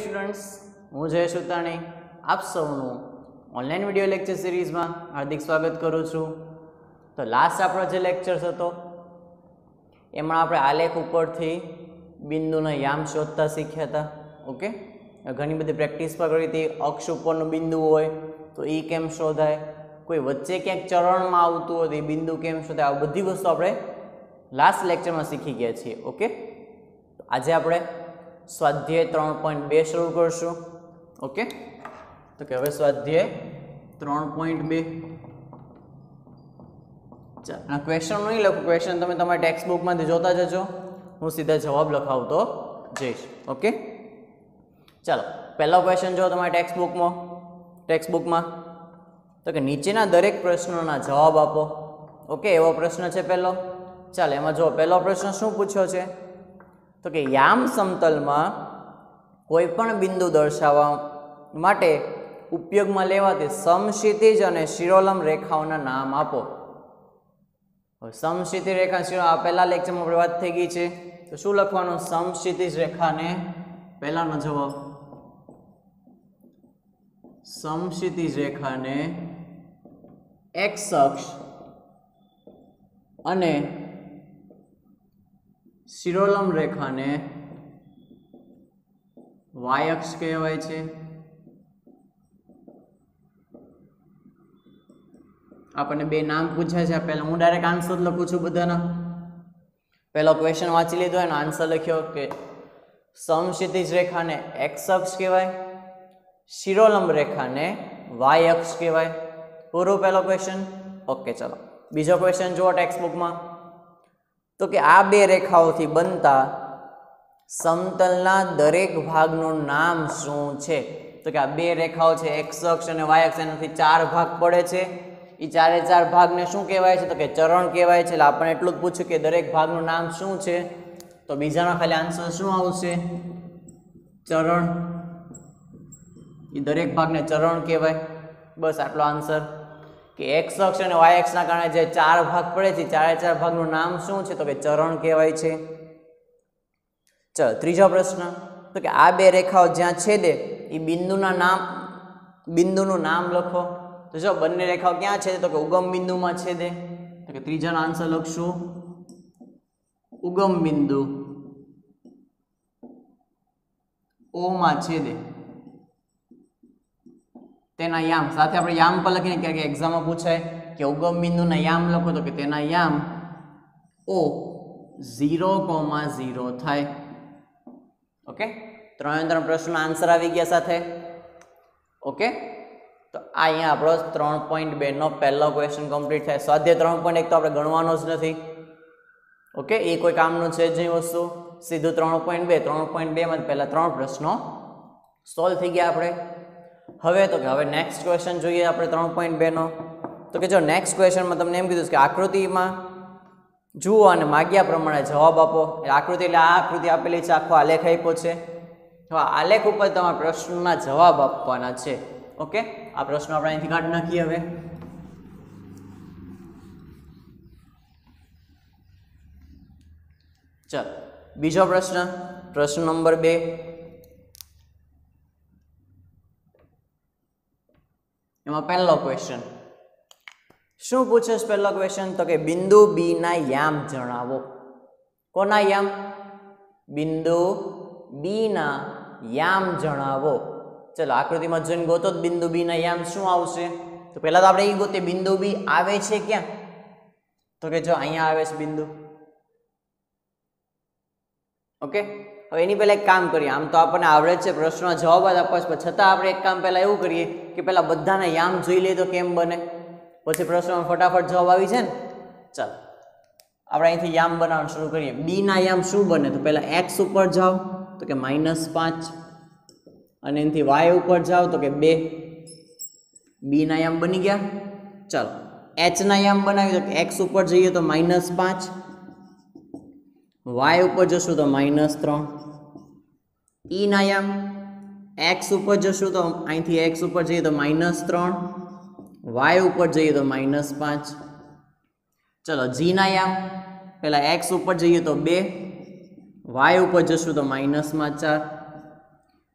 Students, હું જય સુતાણી આપ સૌનું ઓનલાઈન વિડીયો લેક્ચર સિરીઝમાં હાર્દિક સ્વાગત કરું છું. તો લાસ્ટ આપણો જે લેક્ચર્સ હતો એમાં આપણે આલેખ ઉપરથી બિંદુના યામ શોધતા શીખ્યા હતા. ઓકે, ઘણી બધી પ્રેક્ટિસ પણ કરી હતી. અક્ષ ઉપરનું બિંદુ હોય તો એ કેમ શોધાય, કોઈ વચ્ચે ક્યાંક ચરણમાં આવતું હોય તો એ બિંદુ કેમ શોધાય, આ બધી વસ્તુ આપણે લાસ્ટ લેક્ચરમાં શીખી ગયા છીએ. ઓકે, આજે આપણે સ્વાધ્યાય 3.2 શરૂ કરશું. ઓકે, તો કે હવે સ્વાધ્યાય 3.2. ચાલો, ક્વેશ્ચન નહીં લખું, ક્વેશ્ચન તમે તમારી ટેક્સ્ટ બુકમાંથી જોતા જજો, હું સીધા જવાબ લખાવતો જઈશ. ઓકે, ચાલો, પહેલો ક્વેશ્ચન જો તમારી ટેક્સ્ટ બુકમાં તો કે નીચેના દરેક પ્રશ્નોના જવાબ આપો. ઓકે, એવો પ્રશ્ન છે પહેલો. ચાલો, એમાં જો પહેલો પ્રશ્ન શું પૂછ્યો છે તો કે યામ સમતલમાં કોઈ પણ બિંદુ દર્શાવવા માટે ઉપયોગમાં લેવાતી સમક્ષિતિજ અને શિરોલંબ રેખાઓના નામ આપો. સમક્ષિતિજ રેખા શિરો આ પહેલા લેક્ચરમાં આપણે વાત થઈ ગઈ છે. તો શું લખવાનું? સમક્ષિતિજ રેખાને પહેલાનો જવાબ, સમક્ષિતિજ રેખાને એક્સ અક્ષ અને શિરોલંબ રેખાને વાય અક્ષ કહેવાય છે. આપણને બે નામ પૂછ્યા છે. પહેલા હું ડાયરેક્ટ આન્સર લખું છું બધાના. પહેલો ક્વેશ્ચન વાંચી લીધો, એનો આન્સર લખ્યો કે સમક્ષિતિજ રેખાને એક્સ અક્ષ કહેવાય, શિરોલંબ રેખાને વાય અક્ષ કહેવાય. પૂરો પહેલો ક્વેશ્ચન. ઓકે, ચલો બીજો ક્વેશ્ચન જુઓ ટેક્સ્ટ બુકમાં. તો કે આ બે રેખાઓથી બનતા સમતલના દરેક ભાગનું નામ શું છે? તો કે આ બે રેખાઓ છે, એક્સ અક્ષ અને વાય અક્ષ, એનાથી 4 ભાગ પડે છે. એ 4 ભાગને શું કહેવાય છે? તો કે ચરણ કહેવાય છે. એટલે આપણે એટલું જ પૂછ્યું કે દરેક ભાગનું નામ શું છે, તો બીજાનો ખાલી આન્સર શું આવશે? ચરણ. એ દરેક ભાગને ચરણ કહેવાય. બસ આટલો આન્સર. કે એક્સ અક્ષ અને વાય અક્ષના કારણે જે 4 ભાગ પડે છે, 4 ભાગનું નામ શું છે? તો કે ચરણ કહેવાય છે. ચલો, ત્રીજો પ્રશ્ન. તો કે આ બે રેખાઓ જ્યાં છેદે એ બિંદુનું નામ લખો. તો જો બંને રેખાઓ ક્યાં છેદે? તો કે ઉગમ બિંદુમાં છેદે. તો કે ત્રીજાનો આન્સર લખશું ઉગમ બિંદુ ઓ માં છેદે. તેના યામ સાથે આપણે યામ પર લખીને, ક્યારેક એક્ઝામમાં પૂછાય કે ઉગમ બિંદુના યામ લખો, તો કે તેના યામ ઓ 0,0 થાય. ઓકે, 3 પ્રશ્નનો આન્સર આવી ગયા સાથે. ઓકે, તો આ અહીંયા આપણો 3.2 નો પહેલો ક્વેશ્ચન કમ્પ્લીટ થાય. સ્વાધ્યાય 3.1 તો આપણે ગણવાનો જ નથી. ઓકે, એ કોઈ કામનું છે જ નહીં વસ્તુ. સીધું 3.2 માં પહેલા 3 પ્રશ્નો સોલ્વ થઈ ગયા આપણે. હવે તો કે હવે નેક્સ્ટ ક્વેશ્ચન જોઈએ આપણે 3.2 નો. તો કે જો નેક્સ્ટ ક્વેશ્ચનમાં તમને એમ કીધું કે આકૃતિમાં જુઓ અને માગ્યા પ્રમાણે જવાબ આપો. આકૃતિ એટલે આ આકૃતિ આપેલી છે, આખો આલેખ આપ્યો છે. તો આ આલેખ ઉપર તમારા પ્રશ્નના જવાબ આપવાના છે. ઓકે, આ પ્રશ્નો આપણે અહીંથી કાઢી નાખીએ. હવે ચાલો, બીજો પ્રશ્ન, પ્રશ્ન નંબર 2. એમાં પહેલો ક્વેશ્ચન શું પૂછે છે? પહેલો ક્વેશ્ચન તો કે બિંદુ બી ના યામ જણાવો. કોના યામ? બિંદુ બી ના યામ જણાવો. ચલો, આકૃતિમાં જોઈને ગોતો બિંદુ બી ના યામ શું આવશે. તો પહેલા તો આપણે એ ગોતીએ બિંદુ બી આવે છે ક્યાં. તો કે જો અહીંયા આવે છે બિંદુ. ઓકે, હવે એની પહેલા એક કામ કરીએ. આમ તો આપણને આવડે છે, પ્રશ્નનો જવાબ જ આપવા છે, છતાં આપણે એક કામ પહેલા એવું કરીએ કે પહેલા બધાના યામ જોઈ લઈએ તો કેમ બને, પછી પ્રશ્નમાં ફટાફટ જવાબ આવી છે ને. ચાલો, આપણે અહીંથી યામ બનાવવાનું શરૂ કરીએ. બી ના યામ શું બને? તો પહેલા એક્સ ઉપર જાઓ તો કે -5, અને એનાથી વાય ઉપર જાઓ તો કે 2. બી ના યામ બની ગયા. ચાલો, એચ ના યામ બનાવી તો એક્સ ઉપર જઈએ તો -5, વાય ઉપર જશું તો -3. ઈ ના યામ એક્સ ઉપર જશું તો અહીંથી એક્સ ઉપર જઈએ તો -3, વાય ઉપર જઈએ તો -5. ચલો, જી ના યામ પહેલા એક્સ ઉપર જઈએ તો 2, વાય ઉપર જશું તો -4,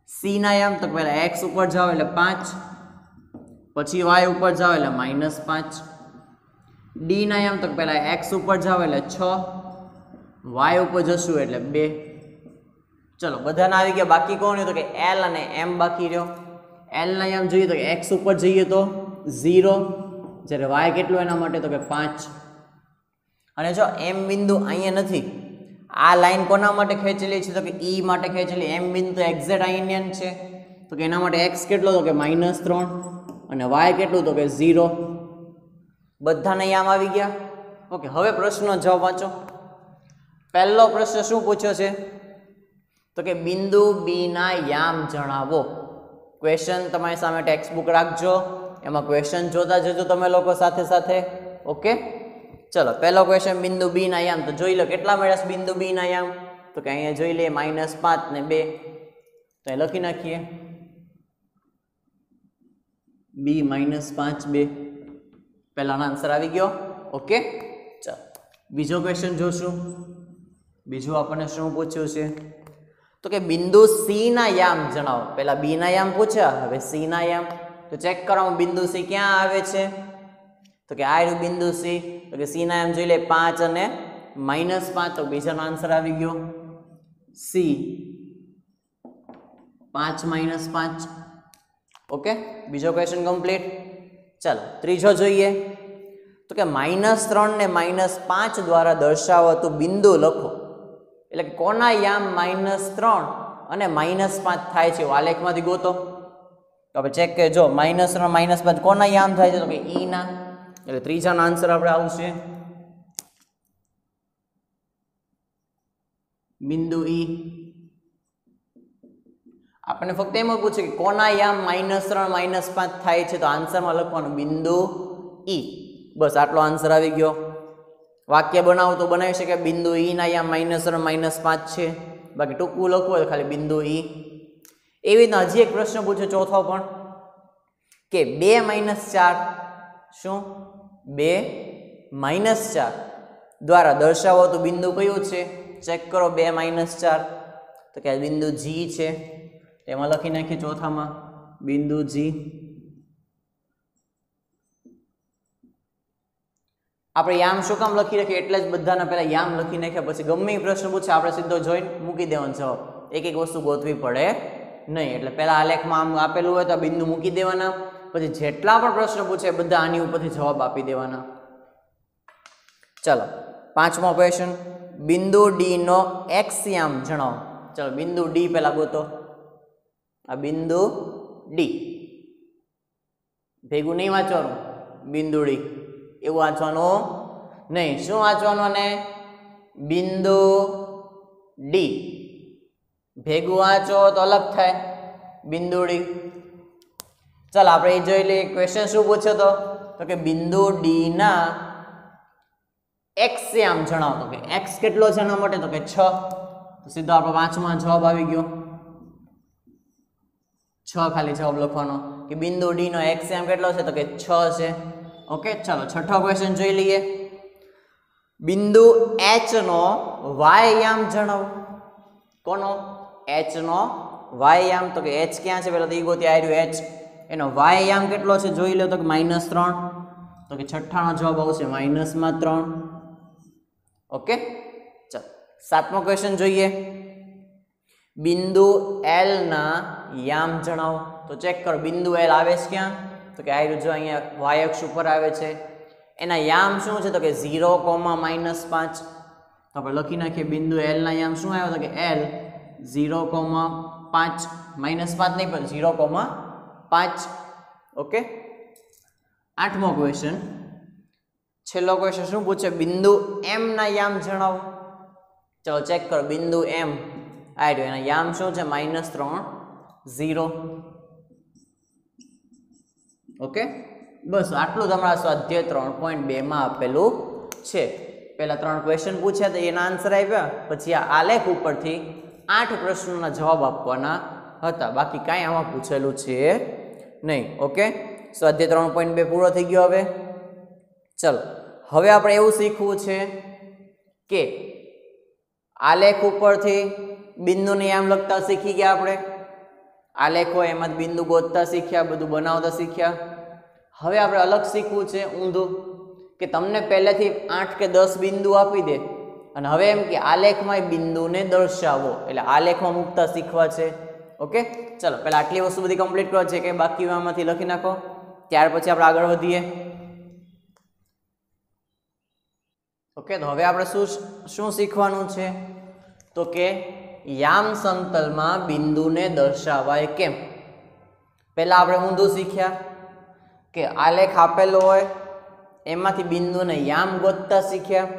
સી ના યામ તો પહેલા એક્સ ઉપર જાઓ એટલે 5, પછી વાય ઉપર જાઓ એટલે -5, ડી ના યામ તો પહેલા એક્સ ઉપર જાઓ એટલે 6, વાય ઉપર જશું એટલે 2. ચલો બધાના આવી ગયા. બાકી કોણ તો કે એલ અને એમ બાકી રહ્યો. એલ ના યામ જોઈએ તો કે એક્સ ઉપર જઈએ તો 0, જ્યારે વાય કેટલું એના માટે તો કે 5. અને જો એમ બિંદુ અહીંયા નથી, આ લાઈન કોના માટે ખેંચેલી છે તો કે ઈ માટે ખેંચેલી. એમ બિંદુ તો એક્ઝેક્ટ અહીંયા છે તો કે એના માટે એક્સ કેટલો તો કે -3 અને વાય કેટલું તો કે 0. બધાને યામ આવી ગયા. ઓકે, હવે પ્રશ્નનો જવાબ વાંચો. પહેલો પ્રશ્ન શું પૂછ્યો છે તો કે બિંદુ બી ના યામ જણાવો. ક્વેશ્ચન તમારી સામે ટેક્સ્ટ બુક રાખજો, એમાં ક્વેશ્ચન જોતા જજો તમે લોકો સાથે સાથે. ઓકે, ચલો પહેલો ક્વેશ્ચન બિંદુ બી ના યામ. તો જોઈ લો કેટલા મળ્યા બિંદુ બી ના યામ તો કે અહીંયા જોઈ લઈએ -5 ને 2. તો એ લખી નાખીએ બી -5 2. પહેલાનો આન્સર આવી ગયો. ઓકે, ચલો બીજો ક્વેશ્ચન જોશું. બીજું આપણને શું પૂછ્યું છે તો કે બિંદુ સી ના યામ જણાવો. પહેલા બી ના યામ પૂછ્યા, હવે સી ના યામ. તો ચેક કરો બિંદુ સી ક્યાં આવે છે તો કે આ રહ્યું બિંદુ સી. તો કે સી ના યામ જોઈ લે 5 અને -5. તો બીજાનો આન્સર આવી ગયો સી 5 -5. ઓકે, બીજો ક્વેશ્ચન કમ્પ્લીટ. ચાલો ત્રીજો જોઈએ તો કે -3 ને -5 દ્વારા દર્શાવાતું બિંદુ લખો. એટલે કે કોના યામ -3 અને -5 થાય છે આલેખમાંથી ગોતો. તો આપણે ચેક કરજો -3 -5 કોના યામ થાય છે તો કે ઈ ના. એટલે ત્રીજાનો આન્સર આપણે આવશે બિંદુ ઈ. આપણને ફક્ત એમ જ પૂછે કે કોના યામ -3 -5 થાય છે તો આન્સરમાં લખવાનું બિંદુ ઈ. બસ આટલો આન્સર આવી ગયો. વાક્ય બનાવો તો બનાવી શકે બિંદુ ઈ ના યામ -3 -5 છે. બાકી ટૂંકું લખવું હોય ખાલી બિંદુ ઈ. એવી રીતના હજી એક પ્રશ્ન પૂછ્યો ચોથો પણ કે 2 - 4 શું 2 - 4 દ્વારા દર્શાવાતું બિંદુ કયું છે. ચેક કરો 2 - 4 તો કે બિંદુ જી છે. એમાં લખી નાખીએ ચોથામાં બિંદુ જી. આપણે યામ શું કામ લખી રાખીએ એટલે જ બધાના પહેલા યામ લખી નાખ્યા, પછી ગમે એ પ્રશ્ન પૂછે આપણે સીધો જોઈને મૂકી દેવાનો જવાબ. એક એક વસ્તુ ગોતવી પડે નહીં. એટલે પહેલા આલેખમાં આમ આપેલું હોય તો બિંદુ મૂકી દેવાના, પછી જેટલા પણ પ્રશ્ન પૂછે બધા આની ઉપરથી જવાબ આપી દેવાના. ચલો પાંચમો ક્વેશ્ચન બિંદુ ડી નો એક્સ યામ જણાવો. ચલો બિંદુ ડી પહેલા ગોતો. આ બિંદુ ડી ભેગું નહીં વાંચવાનું, બિંદુ ડી એવું વાંચવાનું નહીં. શું વાંચવાનું અને બિંદુ ડી ભેગું વાંચો તો અલગ થાય બિંદુ ડી. ચાલ આપણે એ જોઈ લઈએ ક્વેશ્ચન શું પૂછ્યો તો કે બિંદુ ડી ના એક્સ યામ જણાવો. તો કે એક્સ કેટલો છે એના માટે તો કે 6. તો સીધો આપણો પાંચમાં જવાબ આવી ગયો 6. ખાલી જવાબ લખવાનો કે બિંદુ ડી નો એક્સ યામ કેટલો છે તો કે 6 છે. ઓકે, ચાલો છઠ્ઠો ક્વેશ્ચન જોઈ લઈએ. બિંદુ એચ નો વાય યામ જણાવો. કોનો એચ નો વાય યામ તો કે એચ ક્યાં છે પેલા તો ઈ ગોતી આવ્યું એચ. એનો વાય યામ કેટલો છે જોઈ લો તો કે -3. તો કે છઠ્ઠાનો જવાબ આવશે -3. ઓકે, ચાલો સાતમો ક્વેશ્ચન જોઈએ. બિંદુ એલ ના યામ જણાવો. તો ચેક કરો બિંદુ એલ આવે છે ક્યાં તો કે આ જો અહીંયા વાય અક્ષ ઉપર આવે છે. એના યામ શું છે તો કે 0, -5. તો આપણે લખી નાખીએ બિંદુ એલ ના યામ શું આવ્યો તો કે એલ 0, 5 -5 નહીં પણ 0,5. ઓકે, આઠમો ક્વેશ્ચન છેલ્લો ક્વેશ્ચન શું પૂછે બિંદુ એમ ના યામ જણાવો. ચલો ચેક કરો બિંદુ એમ આવ્યો એના યામ શું છે -3, 0. ઓકે, બસ આટલું તમારા સ્વાધ્યાય 3.2 માં આપેલું છે. પહેલા 3 ક્વેશ્ચન પૂછ્યા તો એના આન્સર આપ્યા, પછી આ આલેખ ઉપરથી 8 પ્રશ્નોના જવાબ આપવાના હતા. બાકી કાંઈ આમાં પૂછેલું છે નહીં. ઓકે, સ્વાધ્યાય 3.2 પૂરો થઈ ગયો. હવે ચલો હવે આપણે એવું શીખવું છે કે આલેખ ઉપરથી બિંદુને યામ લખતા શીખી ગયા આપણે. આલેખ હોય એમાં બિંદુ ગોતતા શીખ્યા, બધું બનાવતા શીખ્યા. હવે આપણે અલગ શીખવું છે ઊંધું, કે તમને પહેલેથી 8 કે 10 બિંદુ આપી દે અને હવે એમ કે આલેખમાં બિંદુને દર્શાવો, એટલે આલેખમાં મૂકતા શીખવા છે. ઓકે, ચલો પહેલા આટલી વસ્તુ બધી કમ્પ્લીટ કરવા છે કે બાકી આમાંથી લખી નાખો, ત્યાર પછી આપણે આગળ વધીએ. ઓકે, તો હવે આપણે શું શીખવાનું છે, તો કે યામ સમતલમાં બિંદુને દર્શાવાય કેમ. પહેલા આપણે ઊંધું શીખ્યા કે આલેખ આપેલો હોય એમાંથી બિંદુને યામ ગોતતા શીખ્યા,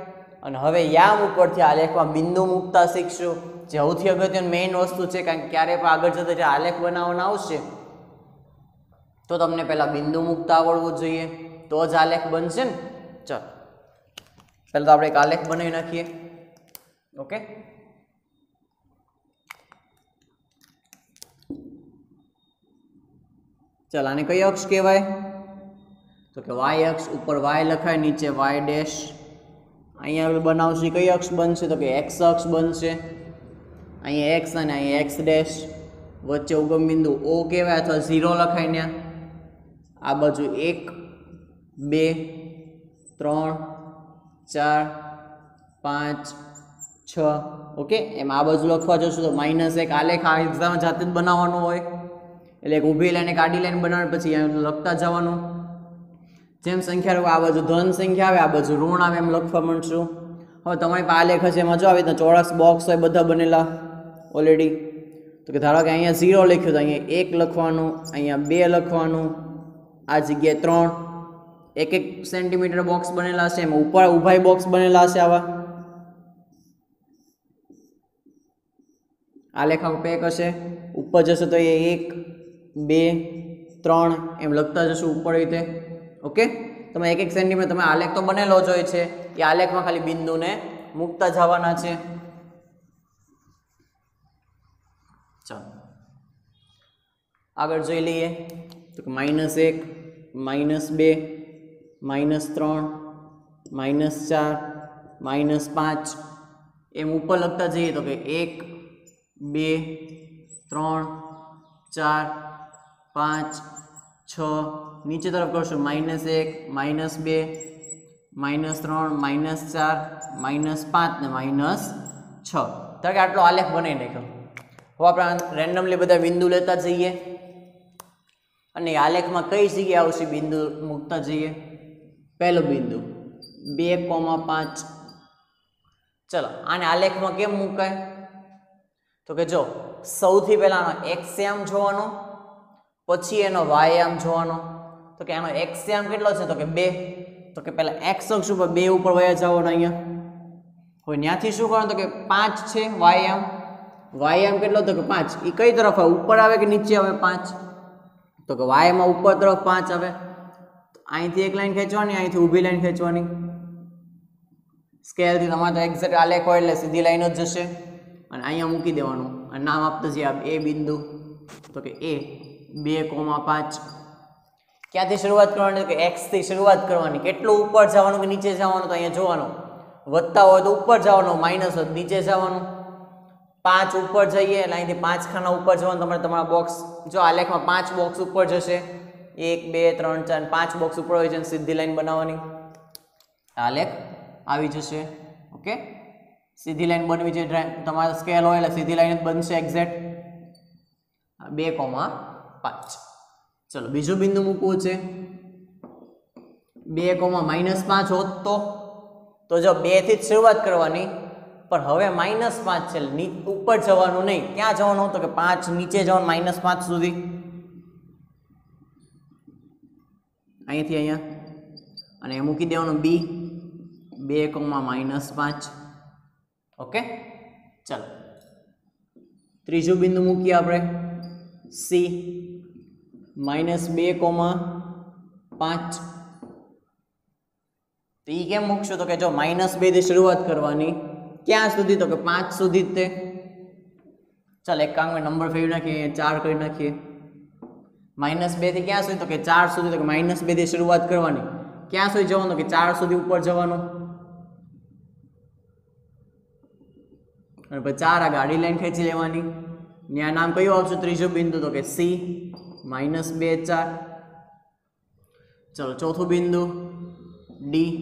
અને હવે યામ ઉપરથી આલેખમાં બિંદુ મૂકતા શીખશું, જે સૌથી અગત્યની મેઇન વસ્તુ છે. કારણ કે ક્યારે પણ આગળ જતા જે આલેખ બનાવવાનો આવશે તો તમને પહેલા બિંદુ મૂકતા આવડવું જોઈએ, તો જ આલેખ બનશે ને. ચાલો પહેલા તો આપણે એક આલેખ બનાવી નાખીએ. ઓકે, ચાલ આને કઈ અક્ષ કહેવાય, તો કે વાય અક્ષ. ઉપર વાય લખાય, નીચે વાય ડેશ. અહીંયા બનાવશું કઈ અક્ષ બનશે, તો કે એક્સ અક્ષ બનશે. અહીંયા એક્સ અને અહીંયા એક્સ ડેશ, વચ્ચે ઉગમ બિંદુ ઓ કહેવાય અથવા 0 લખાય ને. આ બાજુ 1 2 3 4 5 6. ઓકે, એમ આ બાજુ લખવા જશું તો -1. આલેખ આ એક્ઝામ જાતે જ બનાવવાનું હોય, એટલે એક ઊભી લાઈન એક આડી લાઈન બનાવવાની, પછી અહીંયા લખતા જવાનું. જેમ સંખ્યા આ બાજુ ધન સંખ્યા આવે, આ બાજુ ઋણ આવે, એમ લખવા માંડશું. હવે તમારી પાસે આલેખ હશે, એમાં જો આવી રીતના ચોરસ બોક્સ હોય બધા બનેલા ઓલરેડી. તો કે ધારો કે અહીંયા 0 લખ્યું તો અહીંયા 1 લખવાનું, અહીંયા 2 લખવાનું, આ જગ્યાએ 3. 1 સેન્ટીમીટર બોક્સ બનેલા છે, એમાં ઉપર ઊભાઈ બોક્સ બનેલા છે આવા. આલેખ આખો પેક હશે, ઉપર જશે તો એ 1 2 3 એમ લખતા જશું ઉપર રીતે. ઓકે, તમે 1 સેન્ટીમીટર તમે આલેખ તો બનેલો જ હોય છે, એ આલેખમાં ખાલી બિંદુને મૂકતા જવાના છે. ચાલો આગળ જોઈ લઈએ, તો કે -1 -2 -3 -4 -5 એમ ઉપર લખતા જઈએ તો કે 1 2 3 4 5 6. નીચે તરફ કરશું -1 -2 -3 -4 -5 ને -6. તો કે આટલો આલેખ બનાવી નાખ્યો. હવે આપણે રેન્ડમલી બધા બિંદુ લેતા જઈએ અને આલેખમાં કઈ જગ્યાએ આવશે બિંદુ મૂકતા જઈએ. પહેલો બિંદુ 2,5. ચલો આને આલેખમાં કેમ મુકાય, તો કે જો સૌથી પહેલા આનો એક્સયામ જોવાનો, પછી એનો વાયામ જોવાનો. તો કે આનો એક્સયામ કેટલો છે, તો કે 2. તો કે પહેલા એક્સ અક્ષ ઉપર 2 ઉપર વયા જવાનો. અહીંયા હવે ત્યાંથી શું કરવાનું, તો કે 5 છે વાયામ. વાયામ કેટલો, તો કે 5. એ કઈ તરફ આવે, ઉપર આવે કે નીચે આવે 5, તો કે વાયમાં ઉપર તરફ 5 આવે. અહીંથી એક લાઈન ખેંચવાની, અહીંથી ઊભી લાઈન ખેંચવાની. સ્કેલથી તમારે તો એક્ઝેક્ટ આલેખ હોય એટલે સીધી લાઈન જ જશે, અને અહીંયા મૂકી દેવાનું અને નામ આપતા જઈએ. એ બિંદુ, તો કે એ 2,5. ક્યાંથી શરૂઆત કરવાની, તો કે એક્સ થી શરૂઆત કરવાની. કેટલું ઉપર જવાનું કે નીચે જવાનું, તો અહીંયા જોવાનું. વધતા હોય તો ઉપર જવાનું, માઇનસ હોય તો નીચે જવાનું. 5 ઉપર જઈએ એટલે અહીંથી 5 ખાના ઉપર જવાનું. તમારા બોક્સ જો આલેખમાં 5 બોક્સ ઉપર જશે, 1 2 3 4 5 બોક્સ ઉપર હોય છે, સીધી લાઈન બનાવવાની. આલેખ આવી જશે. ઓકે, સીધી લાઈન બનવી છે. તમારો સ્કેલ હોય એટલે સીધી લાઈન જ બનશે એક્ઝેક્ટ. 2,5. ચલો બીજું બિંદુ મૂકવું છે. 2,-5 હોત તો જો 2 થી જ શરૂઆત કરવાની, પણ હવે -5 છે ઉપર જવાનું નહીં. ક્યાં જવાનું, તો કે 5 નીચે જવાનું, -5 સુધી. અહીંથી અહીંયા અને મૂકી દેવાનું બી 2,-5. ઓકે, ચાલો ત્રીજું બિંદુ મૂકીએ આપણે સી -2,5. તો એ કેમ મૂકશું, તો કે જો -2 થી શરૂઆત કરવાની. ક્યાં સુધી, તો કે 5 સુધી જ તે. ચાલ એક કામ નંબર ફેરવી નાખીએ, 4 કરી નાખીએ. -2 થી ક્યાં સુધી, તો કે 4 સુધી. તો કે -2 થી શરૂઆત કરવાની. ક્યાં સુધી જવાનું, તો કે 4 સુધી ઉપર જવાનું. અને પછી 4 આ ગાડી લાઈન ખેંચી લેવાની. ત્યાં નામ કયું આવશે ત્રીજું બિંદુ તો કે સી -2 4. ચલો ચોથું બિંદુ ડી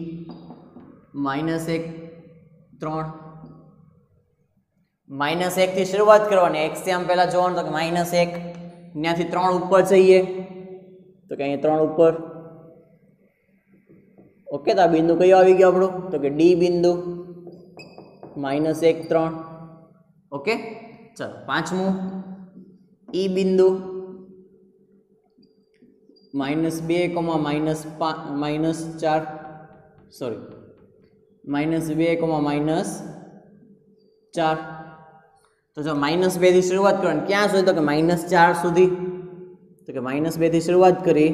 -1 3. -1 થી શરૂઆત કરવાની. x થી આમ પહેલા જોવાનું તો કે -1 ત્યાંથી 3 ઉપર જઈએ તો કે અહીંયા 3 ઉપર. ઓકે, તો આ બિંદુ કયો આવી ગયો આપણું તો કે ડી બિંદુ -1 3. ઓકે, ચાલો પાંચમું ઈ બિંદુ -2, -4 સોરી -2, -4. તો જો -2 થી શરૂઆત કરવાની ક્યાં સુધી તો કે -4 સુધી. તો કે -2 થી શરૂઆત કરી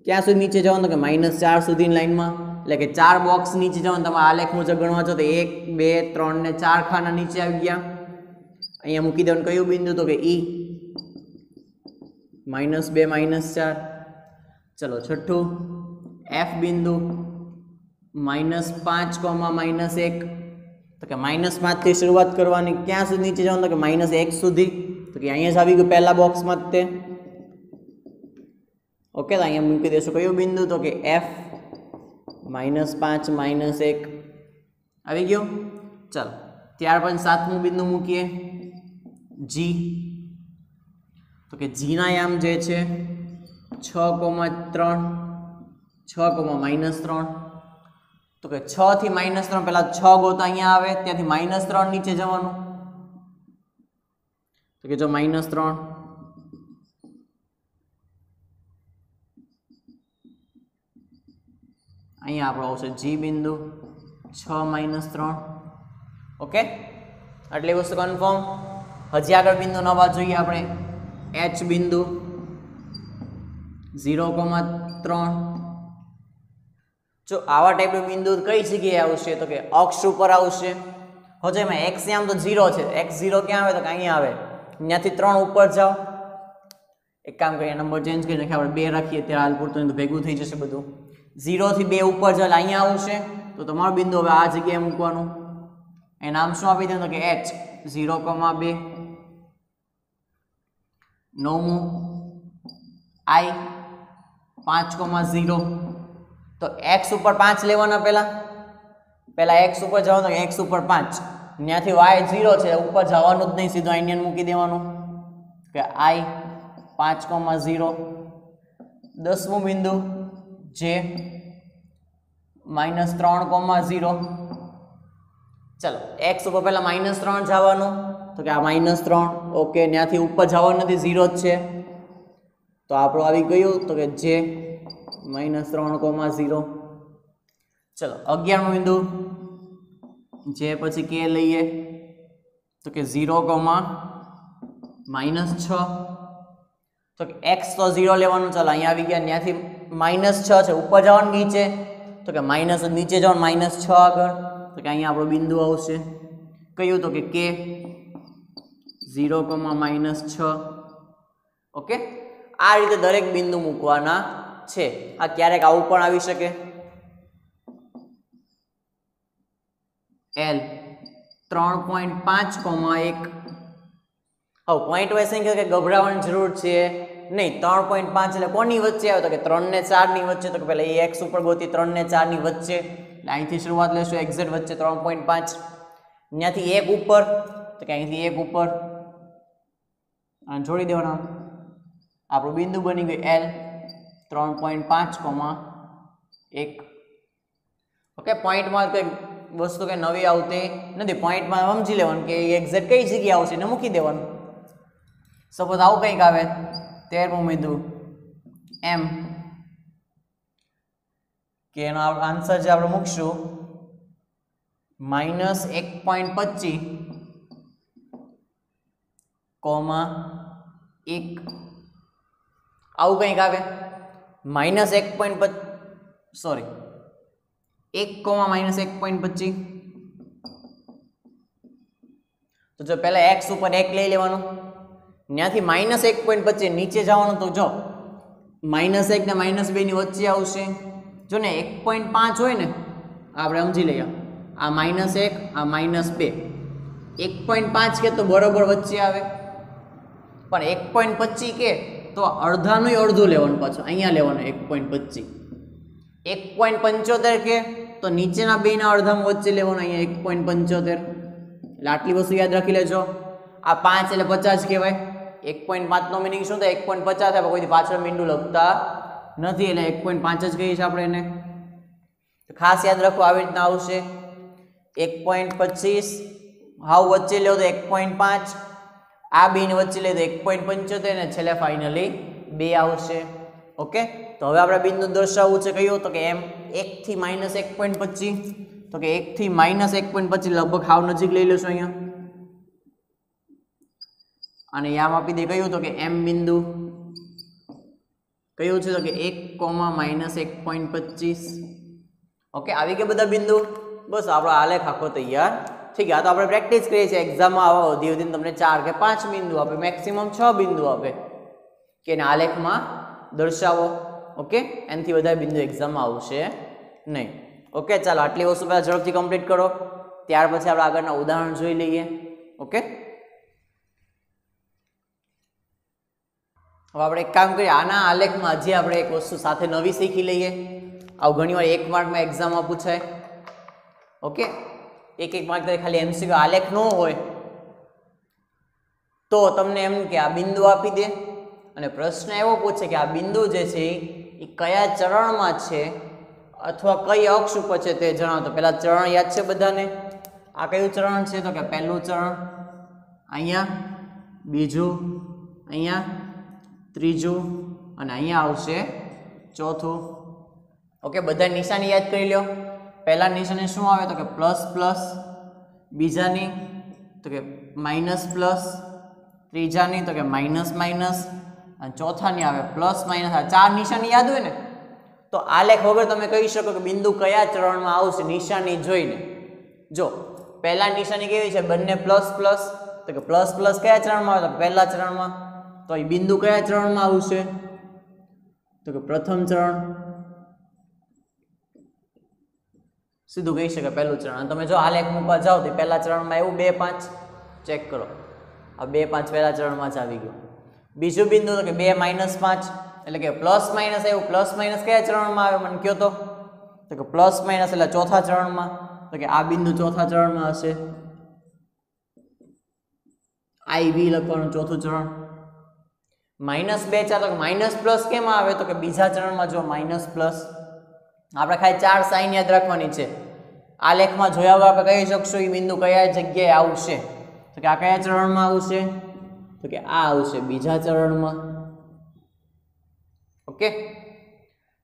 ક્યાં સુધી નીચે જવાનું તો કે -4 સુધીની લાઈનમાં. એટલે કે 4 બોક્સ નીચે જવાનું. તમે આલેખ મુજબ ગણવા છો તો 1 2 3 ને 4 ખાના નીચે આવી ગયા. અહીંયા મૂકી દેવાનું કયું બિંદુ તો કે ઈ -2 -4. ચલો છઠ્ઠું એફ બિંદુ -5, -1. તો કે -5 થી શરૂઆત કરવાની ક્યાં સુધી નીચે જવાનું તો કે -1 સુધી. તો કે અહીંયા જ આવી ગયું પહેલા બોક્સમાં જ તે. ઓકે, તો અહીંયા મૂકી દેશું કયું બિંદુ તો કે એફ -5 -1 આવી ગયો. ચાલો ત્યાર પછી સાતમું બિંદુ મૂકીએ જી. તો કે જીના યામ જે છે 6,3 6,-3. તો કે 6 થી -3 પહેલા 6 ગોતા અહીંયા આવે ત્યાંથી -3 નીચે જવાનું. તો કે જો -3 અહીંયા આપણો આવશે જી બિંદુ 6 -3. ઓકે, આટલી વસ્તુ કન્ફર્મ. હજી આગળ બિંદુ નવા જોઈએ આપણે એચ બિંદુ 0,3. જો આવા ટાઈપનું બિંદુ કઈ જગ્યાએ આવશે તો કે અક્ષ ઉપર આવશે. હવે એમાં x આમ તો 0 છે. x0 ક્યાં આવે તો કે અહીંયા આવે. ત્યાંથી 3 ઉપર જાઓ. એક કામ કરીએ નંબર ચેન્જ કરી નાખીએ આપણે 2 રાખીએ ત્યારે હાલ પૂરતું તો ભેગું થઈ જશે બધું. 0 થી 2 ઉપર જાઓ અહીંયા આવશે. તો તમારું બિંદુ હવે આ જગ્યાએ મૂકવાનું. એ નામ શું આપી દેવાનું તો કે h 0,2. નવમું i 5,0. તો x ઉપર 5 લેવાના પહેલા x ઉપર જવાનું તો x ઉપર 5. ત્યાંથી y 0 છે ઉપર જવાનું જ નહીં, સીધું ઇન્ડિયન મૂકી દેવાનું કે i 5,0. દસમું બિંદુ j -3,0. ચલો x ઉપર પહેલા -3 જવાનું તો કે આ -3. ઓકે, ત્યાંથી ઉપર જવાનું નથી 0 જ છે. તો આપણું આવી ગયું તો કે j -3,0. ચલો 11મું બિંદુ j પછી k લઈએ તો કે 0,-6. તો કે x તો 0 લેવાનું. ચાલો અહીંયા આવી ગયા ત્યાંથી -6 છે ઉપર જવાનું નીચે તો કે માઇનસ નીચે જવાનું -6 આગળ. તો કે અહીંયા આપણો બિંદુ આવશે કયું તો કે k 0,-6. ઓકે, આ રીતે દરેક બિંદુ મૂકવાના છે. આ ક્યારેક આવું પણ આવી શકે L 3.5,1. હવે પોઈન્ટ વાઇઝ સંખ્યા કે ગભરાવાની જરૂર છે નહીં. 3.5 એટલે કોની વચ્ચે આવે તો કે 3 ને 4 ની વચ્ચે. તો કે પહેલા એ x ઉપર ગોતી 3 ને 4 ની વચ્ચે. એટલે અહીંથી શરૂઆત લેશું એક્ઝેક્ટ વચ્ચે 3.5. ત્યાંથી 1 ઉપર તો કે અહીંથી 1 ઉપર અને જોડી દેવાના. આપણું બિંદુ બની ગયું L 3.5,1. ઓકે, પોઈન્ટમાં કંઈ વસ્તુ કંઈ નવી આવતી નથી. પોઈન્ટમાં સમજી લેવાનું કે એક્ઝેક્ટ કઈ જગ્યાએ આવશે એને મૂકી દેવાનું. સપોઝ આવું કંઈક આવે 13મું બિંદુ M કે એનો આન્સર જે આપણે મૂકશું -1.25,1. આવું કંઈક આવે -1.25 સોરી 1,-1.25. તો જો પહેલા x ઉપર 1 લઈ લેવાનું. ત્યાંથી -1.25 નીચે જવાનું. તો જો -1 ને -2 ની વચ્ચે આવશે. જો ને 1.5 હોય ને આપણે સમજી લઈએ આ -1 આ -2 1.5 કે તો બરોબર વચ્ચે આવે. પણ 1.25 કે તો અડધાનું અડધું લેવાનું, પાછું અહીંયા લેવાનું 1.25. 1.75 કે તો નીચેના બેના અડધામાં વચ્ચે લેવાનું, અહીંયા 1.75. એટલે આટલી વસ્તુ યાદ રાખી લેજો. આ 5 એટલે 50 કહેવાય. 1.5 નો મિનિંગ શું થાય? 1.50 થાય. કોઈ પાછળ મીંડું લખતા નથી એટલે 1.5 જ કહીએ છીએ આપણે એને. તો ખાસ યાદ રાખો, આવી રીતના આવશે 1.25. હાવ વચ્ચે લો તો 1.5, આ બેની વચ્ચે લે તો 1.75 ને છેલ્લે ફાઇનલી 2 આવશે. ઓકે, તો હવે આપણે બિંદુ દર્શાવવું છે કયું? તો કે એમ 1 થી -1.25. તો કે 1 થી -1.25 લગભગ હાવ નજીક લઈ લેશું અહીંયા, અને યામ આપી દે કયું? તો કે એમ બિંદુ કયું છે? તો કે 1, -1.25. ઓકે, આવી ગયા બધા બિંદુ. બસ આપણો આલેખ આખો તૈયાર થઈ ગયા. તો આપણે પ્રેક્ટિસ કરીએ છીએ. એક્ઝામમાં આવા વધી વધીને તમને 4 કે 5 બિંદુ આપે, મેક્સિમમ 6 બિંદુ આપે કે એને આલેખમાં દર્શાવો. ઓકે, એનાથી વધારે બિંદુ એક્ઝામમાં આવશે નહીં. ઓકે, ચાલો આટલી વસ્તુ પહેલાં ઝડપથી કમ્પ્લીટ કરો, ત્યાર પછી આપણે આગળના ઉદાહરણ જોઈ લઈએ. ઓકે, હવે આપણે એક કામ કરીએ, આના આલેખમાં હજી આપણે એક વસ્તુ સાથે નવી શીખી લઈએ. આવું ઘણીવાર 1 માર્કમાં એક્ઝામમાં પૂછાય. ઓકે, 1 માર્ક તરીકે ખાલી એમસીક્યુ આલેખ ન હોય તો તમને એમ કે આ બિંદુ આપી દે અને પ્રશ્ન એવો પૂછે કે આ બિંદુ જે છે એ કયા ચરણમાં છે અથવા કઈ અક્ષ ઉપર છે તે જણાવો. તો પહેલા ચરણ યાદ છે બધાને? આ કયું ચરણ છે? તો કે પહેલું ચરણ અહીંયા, બીજું અહીંયા, ત્રીજું અને અહીંયા આવશે ચોથું. ઓકે, બધા નિશાની યાદ કરી લો. પહેલા નિશાની શું આવે? તો કે પ્લસ પ્લસ, બીજાની તો કે માઇનસ પ્લસ, ત્રીજાની તો કે માઇનસ માઇનસ, અને ચોથાની આવે પ્લસ માઇનસ. આ 4 નિશાની યાદ હોય ને તો આલેખ વગર તમે કહી શકો કે બિંદુ કયા ચરણમાં આવશે નિશાની જોઈને. જો પહેલા નિશાની કેવી છે? બંને પ્લસ પ્લસ. તો કે પ્લસ પ્લસ કયા ચરણમાં આવે? તો પહેલા ચરણમાં. તો એ બિંદુ કયા ચરણમાં આવશે? તો કે પ્રથમ ચરણ. સીધું કહી શકે પહેલું ચરણ. અને તમે જો આલેખ મૂકવા જાઓ તો પહેલા ચરણમાં એવું 2, 5 ચેક કરો. આ 2, 5 પહેલા ચરણમાં જ આવી ગયું. બીજું બિંદુ તો કે 2, -5 એટલે કે પ્લસ માઇનસ એવું. પ્લસ માઇનસ કયા ચરણમાં આવે મને કહો તો? તો કે પ્લસ માઇનસ એટલે ચોથા ચરણમાં. તો કે આ બિંદુ ચોથા ચરણમાં હશે. IV લખવાનું ચોથું ચરણ. -2, 4 તો કે માઇનસ પ્લસ કેમ આવે? તો કે બીજા ચરણમાં. જો માઇનસ પ્લસ આપણે ખાલી 4 સાઈન યાદ રાખવાની છે. આલેખમાં જોયા વગર આપણે કહી શકશું એ બિંદુ કયા જગ્યાએ આવશે. તો કે આ કયા ચરણમાં આવશે? તો કે આ આવશે બીજા ચરણમાં. ઓકે,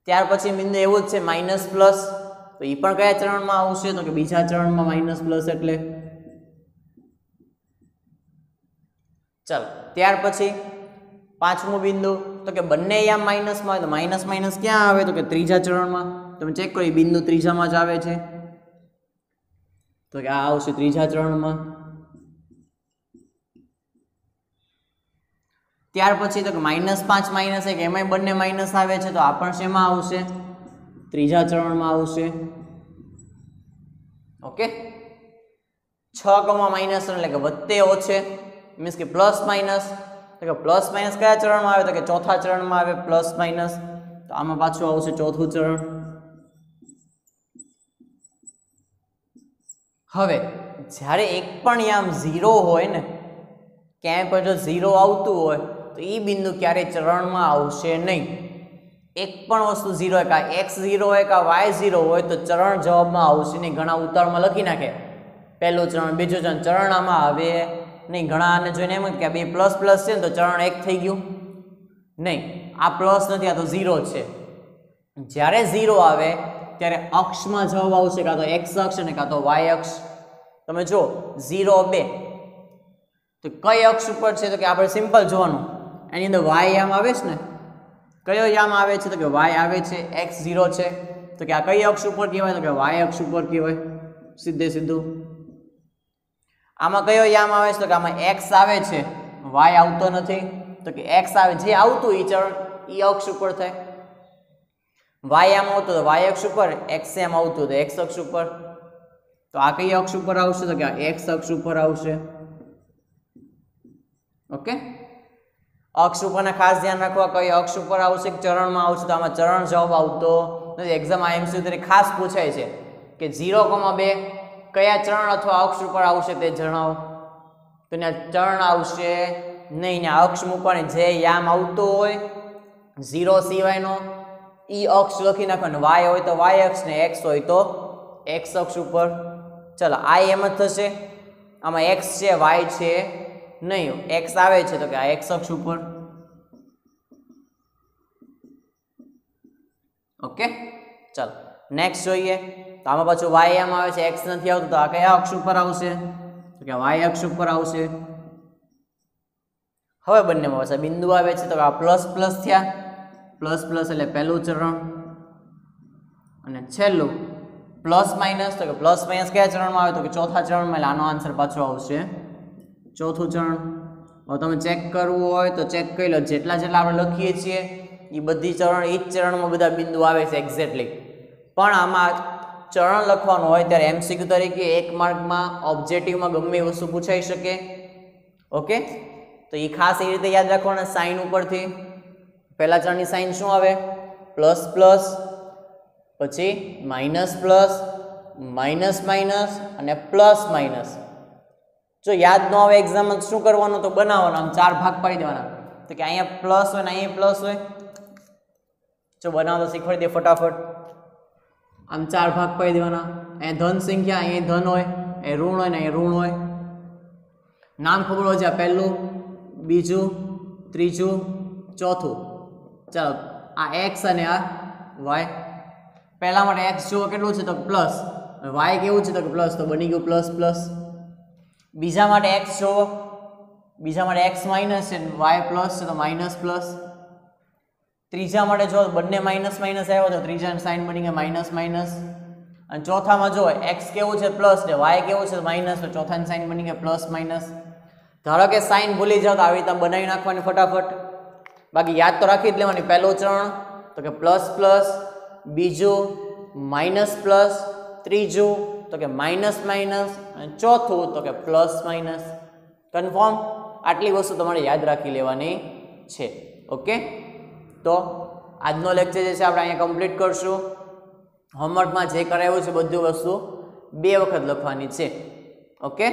ત્યાર પછી બિંદુ એવું જ છે માઇનસ પ્લસ. તો એ પણ કયા ચરણમાં આવશે? તો કે બીજા ચરણમાં માઇનસ પ્લસ એટલે. ચાલો, ત્યાર પછી પાંચમું બિંદુ તો કે બંને યામ માઇનસમાં હોય તો માઇનસ માઇનસ ક્યાં આવે? તો કે ત્રીજા ચરણમાં. તમે ચેક કરો, એ બિંદુ ત્રીજામાં જ આવે છે. તો કે આ આવશે ત્રીજા ચરણમાં. ત્યાર પછી તો કે -5 -1 એમાંય બંને માઇનસ આવે છે તો આ પણ શેમાં આવશે? ત્રીજા ચરણમાં આવશે. ઓકે, 6, -3 એટલે કે વત્તે ઓછે, મીન્સ કે પ્લસ માઇનસ. તો કે પ્લસ માઇનસ કયા ચરણમાં આવે? તો કે ચોથા ચરણમાં આવે પ્લસ માઇનસ. તો આમાં પાછું આવશે ચોથું ચરણ. હવે જ્યારે એક પણ યામ 0 હોય ને, ક્યાંય પણ જો 0 આવતું હોય તો એ બિંદુ ક્યારેય ચરણમાં આવશે નહીં. એક પણ વસ્તુ 0 હોય, કાં x 0 હોય કાં y 0 હોય તો ચરણ જવાબમાં આવશે નહીં. ઘણા ઉતાવળમાં લખી નાખે પહેલું ચરણ બીજું ચરણ, ચરણ આમાં આવે નહીં. ઘણા આને જોઈને એમ કે બે પ્લસ પ્લસ છે ને તો ચરણ 1 થઈ ગયું. નહીં, આ પ્લસ નથી, આ તો 0 છે. જ્યારે 0 આવે ત્યારે અક્ષમાં જવાબ આવશે, કાં તો x અક્ષ અને કાં તો y અક્ષ. તમે જો 0, 2 તો કઈ અક્ષ ઉપર છે? તો કે આપણે સિમ્પલ જોવાનું, એની અંદર y યામ આવે છે ને. કયો યામ આવે છે? તો કે y આવે છે. x 0 છે તો કે આ કઈ અક્ષ ઉપર કહેવાય? તો કે y અક્ષ ઉપર કહેવાય. સીધે સીધું. આમાં કયો યામ આવે છે? તો કે આમાં x આવે છે, y આવતો નથી. તો કે x આવે, જે આવતું એ ચરણ એ અક્ષ ઉપર થાય. y આમ આવતું તો y અક્ષ ઉપર, x એમ આવતું તો x અક્ષ ઉપર. તો આ કઈ અક્ષ ઉપર આવશે? તો કે આ x અક્ષ ઉપર આવશે. ઓકે, અક્ષ ઉપરના ખાસ ધ્યાન રાખવા, કઈ અક્ષ ઉપર આવશે ચરણમાં આવશે, તો આમાં ચરણ જવાબ આવતો નથી. એક્ઝામ IMCQ તરીકે ખાસ પૂછાય છે કે 0,2 કયા ચરણ અથવા અક્ષ ઉપર આવશે તે જણાવો. તો ત્યાં ચરણ આવશે નહીં, ત્યાં અક્ષ મૂકવાની, જે યામ આવતો હોય 0 સિવાયનો ઈ અક્ષ લખી નાખવાનો, y હોય તો y અક્ષ ને x હોય તો x અક્ષ ઉપર. ચલો આ એમ જ થશે, આમાં x છે y છે નહીં, x આવે છે તો કે આ x અક્ષ ઉપર. ઓકે ચલો નેક્સ્ટ જોઈએ. તો આમાં પાછું y એમ આવે છે, x નથી આવતું, તો આ કયા અક્ષ ઉપર આવશે? તો કે y અક્ષ ઉપર આવશે. હવે બંનેમાં પાછા બિંદુ આવે છે, તો આ પ્લસ પ્લસ થયા, પ્લસ પ્લસ એટલે પહેલું ચરણ, અને છેલ્લું પ્લસ માઇનસ, તો કે પ્લસ માઇનસ કયા ચરણમાં આવે? તો કે ચોથા ચરણમાં, એટલે આનો આન્સર પાછો આવશે ચોથું ચરણ. હવે તમે ચેક કરવું હોય તો ચેક કરી લો, જેટલા જેટલા આપણે લખીએ છીએ એ બધી ચરણ એ જ ચરણમાં બધા બિંદુ આવે છે એક્ઝેક્ટલી. પણ આમાં ચરણ લખવાનું હોય ત્યારે MCQ તરીકે 1 માર્કમાં ઓબ્જેક્ટિવમાં ગમે એ વસ્તુ પૂછાઈ શકે. ઓકે, તો એ ખાસ એ રીતે યાદ રાખવાના સાઇન ઉપરથી. પહેલા ચરણની સાઇન શું આવે? પ્લસ પ્લસ, પછી માઇનસ પ્લસ, માઇનસ માઇનસ અને પ્લસ માઇનસ. જો યાદ ન આવે એક્ઝામમાં શું કરવાનું? તો બનાવવાનું, આમ 4 ભાગ પાડી દેવાના. તો કે અહીંયા પ્લસ હોય ને અહીંયા પ્લસ હોય, જો બનાવતો શીખવાડી દે ફટાફટ. આમ 4 ભાગ પાડી દેવાના. અહીંયા ધન સંખ્યા, અહીંયા ધન હોય, એ ઋણ હોય ને અહીંયા ઋણ હોય. નામ ખબર હોય છે, આ પહેલું, બીજું, ત્રીજું, ચોથું. ચાલો આ એક્સ અને આ વાય. પહેલા માટે એક્સ જુઓ કેટલું છે? તો પ્લસ. વાય કેવું છે? તો કે પ્લસ, તો બની ગયું પ્લસ પ્લસ. બીજા માટે એક્સ જુઓ, બીજા માટે એક્સ માઇનસ છે, વાય પ્લસ છે તો માઇનસ પ્લસ. ત્રીજા માટે જો બંને માઇનસ માઇનસ આવ્યો તો ત્રીજાની સાઇન બની ગઈ માઇનસ માઇનસ. અને ચોથામાં જો એક્સ કેવું છે પ્લસ ને વાય કેવું છે માઇનસ, તો ચોથાની સાઇન બની ગઈ પ્લસ માઇનસ. ધારો કે સાઇન ભૂલી જાઓ તો આવી રીતે બનાવી નાખવાની ફટાફટ. બાકી યાદ તો રાખી જ લેવાની. પહેલું ચરણ તો કે પ્લસ પ્લસ, બીજું માઇનસ પ્લસ, ત્રીજું તો કે માઇનસ માઇનસ, અને ચોથું તો કે પ્લસ માઇનસ. કન્ફર્મ? આટલી વસ્તુ તમારે યાદ રાખી લેવાની છે. ઓકે, તો આજનો લેક્ચર જે છે આપણે અહીંયા કમ્પ્લીટ કરશું. હોમવર્કમાં જે કરાવ્યું છે બધું વસ્તુ 2 વખત લખવાની છે. ઓકે,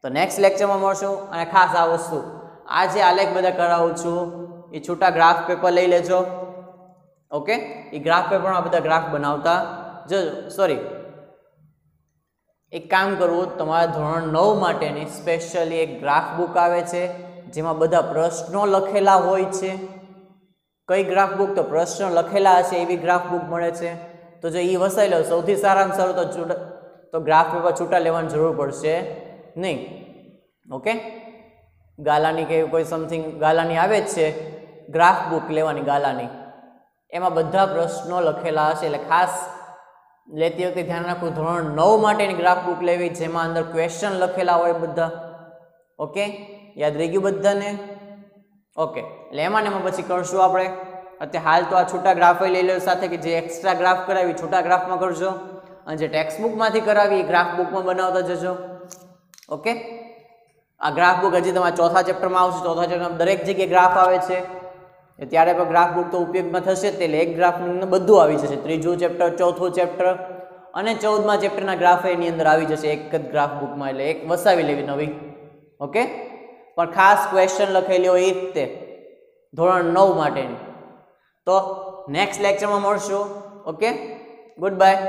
તો નેક્સ્ટ લેક્ચરમાં મળશું. અને ખાસ આ વસ્તુ આ જે આલેખ બધા કરાવું છું એ છૂટા ગ્રાફ પેપર લઈ લેજો. ઓકે, એ ગ્રાફ પેપરમાં બધા ગ્રાફ બનાવતા જજો. સોરી, એક કામ કરવું, તમારા ધોરણ 9 માટેની સ્પેશિયલી એક ગ્રાફ બુક આવે છે જેમાં બધા પ્રશ્નો લખેલા હોય છે. કઈ ગ્રાફ બુક? તો પ્રશ્નો લખેલા હશે એવી ગ્રાફ બુક મળે છે. તો જો એ વસાઈ લો, સૌથી સારામાં સારું તો ગ્રાફ પેપર છૂટા લેવાની જરૂર પડશે નહીં. ઓકે, ગાલાની કે કોઈ સમથિંગ ગાલાની આવે જ છે ગ્રાફ બુક લેવાની, ગાલાની. એમાં બધા પ્રશ્નો લખેલા હશે, એટલે ખાસ લેતી વખતે ધ્યાન રાખવું. ધોરણ 9 માટેની ગ્રાફ બુક લેવી જેમાં અંદર ક્વેશ્ચન લખેલા હોય બધા. ઓકે, યાદ રહી ગયું બધાને? ઓકે, એટલે એમાં પછી કરશું આપણે. અત્યારે હાલ તો આ છૂટા ગ્રાફ લઈ લો સાથે, કે જે એક્સ્ટ્રા ગ્રાફ કરાવી છૂટા ગ્રાફમાં કરજો, અને જે ટેક્સ્ટ બુકમાંથી કરાવી એ ગ્રાફ બુકમાં બનાવતા જજો. ઓકે, આ ગ્રાફ બુક હજી તમારા ચોથા ચેપ્ટરમાં આવશે. ચોથા ચેપ્ટરમાં દરેક જગ્યાએ ગ્રાફ આવે છે, ત્યારે પણ ગ્રાફ બુક તો ઉપયોગમાં થશે. એટલે એક ગ્રાફનું બધું આવી જશે. ત્રીજું ચેપ્ટર, ચોથું ચેપ્ટર અને 14મા ચેપ્ટરના ગ્રાફ એની અંદર આવી જશે એક જ ગ્રાફ બુકમાં. એટલે એક વસાવી લેવી નવી. ઓકે, પણ ખાસ ક્વેશ્ચન લખેલી હોય એ રીતે ધોરણ 9 માટેની. તો નેક્સ્ટ લેક્ચરમાં મળશું. Okay, good bye.